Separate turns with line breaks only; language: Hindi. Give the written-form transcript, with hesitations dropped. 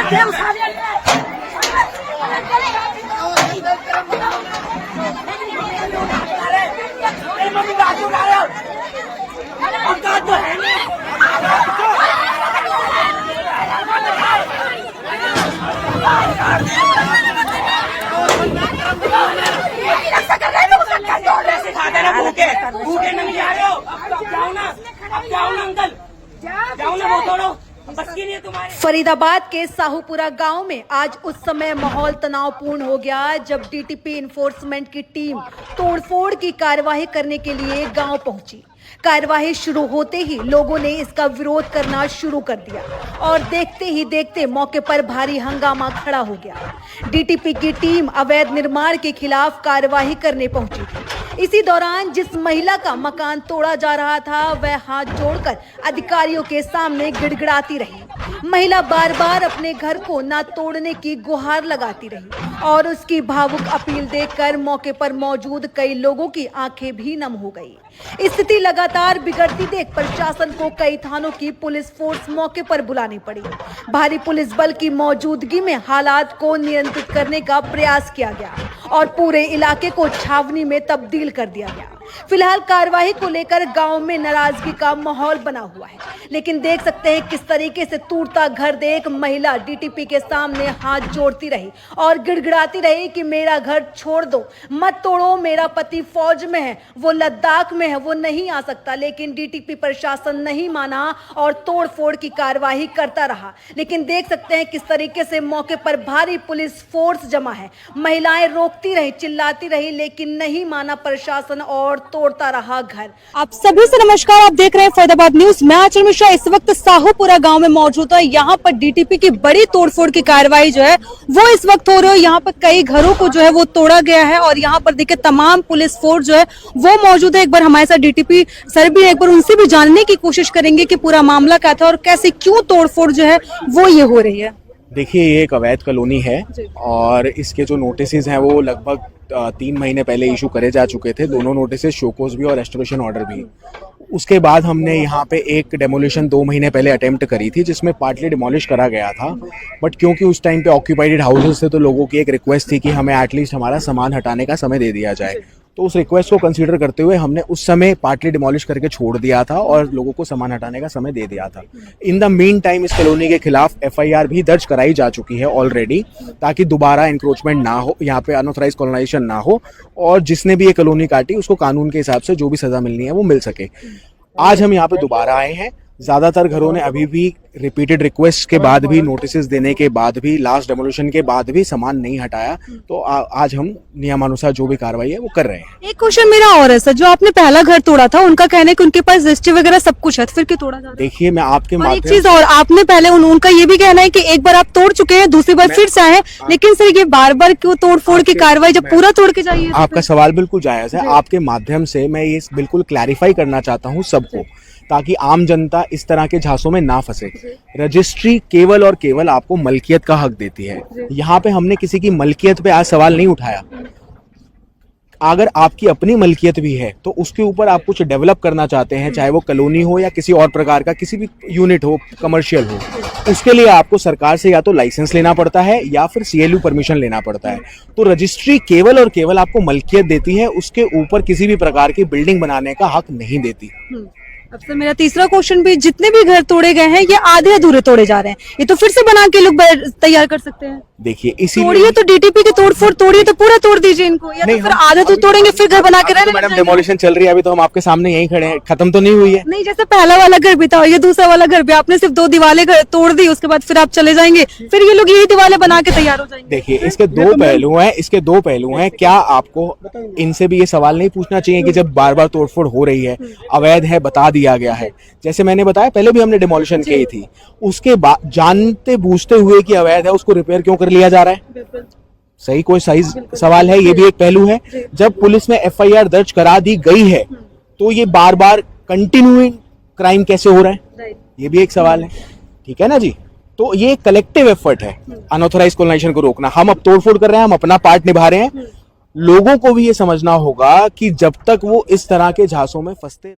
भूखे नहीं जा रहे हो, अब जाओ ना अंकल, जाओ ना, वो तोड़ो, बस की नहीं तुम्हारी।
फरीदाबाद के साहूपुरा गांव में आज उस समय माहौल तनावपूर्ण हो गया जब डीटीपी इन्फोर्समेंट की टीम तोड़फोड़ की कार्यवाही करने के लिए गांव पहुंची। कार्यवाही शुरू होते ही लोगों ने इसका विरोध करना शुरू कर दिया और देखते ही देखते मौके पर भारी हंगामा खड़ा हो गया। डीटीपी की टीम अवैध निर्माण के खिलाफ कार्यवाही करने पहुंची थी। इसी दौरान जिस महिला का मकान तोड़ा जा रहा था वह हाथ जोड़कर अधिकारियों के सामने गिड़गिड़ाती रही। महिला बार बार अपने घर को न तोड़ने की गुहार लगाती रही और उसकी भावुक अपील देखकर मौके पर मौजूद कई लोगों की आंखें भी नम हो गई। स्थिति लगातार बिगड़ती देख प्रशासन को कई थानों की पुलिस फोर्स मौके पर बुलानी पड़ी। भारी पुलिस बल की मौजूदगी में हालात को नियंत्रित करने का प्रयास किया गया और पूरे इलाके को छावनी में तब्दील कर दिया गया। फिलहाल कार्यवाही को लेकर गांव में नाराजगी का माहौल बना हुआ है, लेकिन देख सकते हैं किस तरीके से टूटता घर देख महिला डीटीपी के सामने हाथ जोड़ती रही और गिड़गिड़ाती रही कि मेरा घर छोड़ दो, मत तोड़ो, मेरा पति फौज में है, वो लद्दाख में है, वो नहीं आ सकता। लेकिन डीटीपी प्रशासन नहीं माना और तोड़फोड़ की कार्यवाही करता रहा। लेकिन देख सकते हैं किस तरीके से मौके पर भारी पुलिस फोर्स जमा है। महिलाएं रोकती रही, चिल्लाती रही, लेकिन नहीं माना प्रशासन और तोड़ता रहा घर। आप सभी से नमस्कार, आप देख रहे हैं फरीदाबाद न्यूज। मैं आंचल मिश्रा इस वक्त साहूपुरा गांव में मौजूद है। यहाँ पर डीटीपी की बड़ी तोड़फोड़ की कार्रवाई जो है वो इस वक्त हो रही है। यहाँ पर कई घरों को जो है वो तोड़ा गया है और यहाँ पर देखिए तमाम पुलिस फोर्स जो है वो मौजूद है। एक बार हमारे साथ डीटीपी सर भी, एक बार उनसे भी जानने की कोशिश करेंगे कि पूरा मामला क्या था और कैसे क्यों तोड़फोड़ जो है वो ये हो रही है।
देखिए, ये एक अवैध कॉलोनी है और इसके जो नोटिसेज हैं वो लगभग 3 महीने पहले इशू करे जा चुके थे। दोनों नोटिसेज शोकोज भी और रेस्टोरेशन ऑर्डर भी। उसके बाद हमने यहाँ पे एक डेमोलिशन 2 महीने पहले अटेम्प्ट करी थी जिसमें पार्टली डिमोलिश करा गया था। बट क्योंकि उस टाइम पे ऑक्यूपाइड हाउसेस थे तो लोगों की एक रिक्वेस्ट थी कि हमें एटलीस्ट हमारा सामान हटाने का समय दे दिया जाए। तो उस रिक्वेस्ट को कंसीडर करते हुए हमने उस समय पार्टली डिमोलिश करके छोड़ दिया था और लोगों को सामान हटाने का समय दे दिया था। इन द मीन टाइम इस कॉलोनी के खिलाफ एफआईआर भी दर्ज कराई जा चुकी है ऑलरेडी, ताकि दोबारा इंक्रोचमेंट ना हो, यहाँ पे अनऑथराइज कॉलोनाइजेशन ना हो और जिसने भी ये कॉलोनी काटी उसको कानून के हिसाब से जो भी सजा मिलनी है वो मिल सके। आज हम यहाँ पे दोबारा आए हैं। ज्यादातर घरों ने अभी भी रिपीटेड रिक्वेस्ट के बाद भी, नोटिसेस देने के बाद भी, लास्ट डेमोलिशन के बाद भी सामान नहीं हटाया। तो आज हम नियमानुसार जो भी कार्रवाई है वो कर रहे हैं।
एक क्वेश्चन मेरा और है सर, जो आपने पहला घर तोड़ा था उनका कहना है कि उनके पास रजिस्ट्री वगैरह सब कुछ है, फिर क्यों तोड़ा जा रहा है?
देखिए, मैं आपके माध्यम
एक चीज और, आपने पहले उनका ये भी कहना है कि एक बार आप तोड़ चुके हैं, दूसरी बार फिर से आए, लेकिन सर ये बार बार क्यों तोड़फोड़ की कार्रवाई जब पूरा तोड़ के जाइए?
आपका सवाल बिल्कुल जायज है। आपके माध्यम से मैं ये बिल्कुल क्लैरिफाई करना चाहता हूँ सबको, ताकि आम जनता इस तरह के झांसों में ना फंसे। रजिस्ट्री केवल और केवल आपको मलकियत का हक देती है। यहाँ पे हमने किसी की मलकियत पे आज सवाल नहीं उठाया। अगर आपकी अपनी मलकियत भी है तो उसके ऊपर आप कुछ डेवलप करना चाहते हैं, चाहे वो कॉलोनी हो या किसी और प्रकार का किसी भी यूनिट हो, कमर्शियल हो, उसके लिए आपको सरकार से या तो लाइसेंस लेना पड़ता है या फिर सीएलयू परमिशन लेना पड़ता है। तो रजिस्ट्री केवल और केवल आपको मलकियत देती है, उसके ऊपर किसी भी प्रकार की बिल्डिंग बनाने का हक नहीं देती।
अब से मेरा तीसरा क्वेश्चन भी, जितने भी घर तोड़े गए हैं ये आधे अधूरे तोड़े जा रहे हैं, ये तो फिर से बना के लोग तैयार कर सकते हैं।
देखिए, इसी
तोड़िए तो डीटीपी के तोड़फोड़ तोड़िए तो पूरा तोड़ दीजिए इनको, या तो फिर आधे तो तोड़ेंगे फिर घर बना के रहने।
मैडम, डेमोलिशन चल रही है अभी, तो हम आपके सामने यहीं खड़े हैं, खत्म तो नहीं हुई है।
नहीं, जैसे पहला वाला घर भी था, ये दूसरा वाला घर भी, आपने सिर्फ 2 दीवारें तोड़ दी, उसके बाद फिर आप चले जाएंगे, फिर ये लोग यही दीवारें बना के तैयार हो जाएंगे।
देखिए, इसके 2 पहलू हैं। क्या आपको इनसे भी ये सवाल नहीं पूछना चाहिए कि जब बार बार तोड़फोड़ हो रही है, अवैध है, बता दिया गया है, जैसे मैंने बताया पहले भी हमने डिमोलिशन की थी, उसके बाद जानते बूझते हुए कि अवैध है उसको रिपेयर क्यों कर लिया जा रहा है? सही, कोई सही सवाल है। ये भी एक पहलू है। जब पुलिस में एफआईआर दर्ज करा दी गई है तो ये बार बार कंटिन्यूइंग क्राइम कैसे हो रहा है, ये भी एक सवाल है। ठीक है ना जी? तो ये एक कलेक्टिव एफर्ट है अनऑथराइज्ड कॉलोनाइजेशन को रोकना। हम अब तोड़फोड़ कर रहे हैं, हम अपना पार्ट निभा रहे हैं। लोगों को भी ये समझना होगा कि जब तक वो इस तरह के झांसों में फंसते